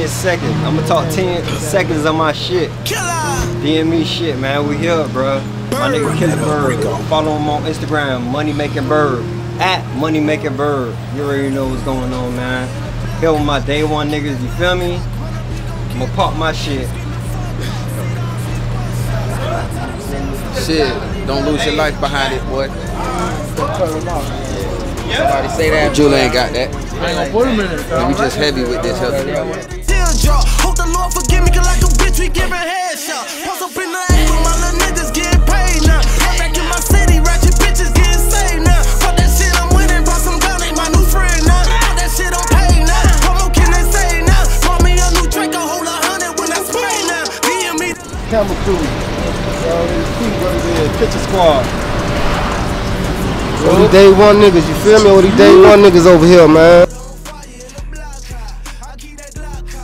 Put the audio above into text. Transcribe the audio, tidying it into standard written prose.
10 seconds. I'm gonna talk 10 seconds of my shit. DM me shit, man. We here, bro. My nigga Killer Bird. Follow him on Instagram, Money Making Bird. At Money Making Bird. You already know what's going on, man. Here with my day one niggas, you feel me? I'm gonna pop my shit. Shit, don't lose your life behind it, boy. Somebody say that. Julie ain't got that. We just heavy with this. Hope the Lord forgive me, cause like a bitch we giving headshots. Post up in the act with my little niggas getting paid now. I'm back in my city, ratchet bitches getting saved now. Fuck that shit, I'm winning, brought some gun, ain't my new friend now. Fuck that shit, I'm paid now. How more can they say now? Bought me a new Draco, hold 100 when I spray now. DM me. Camera crew. Picture squad. All these day one niggas, you feel me? All these day one niggas over here, man.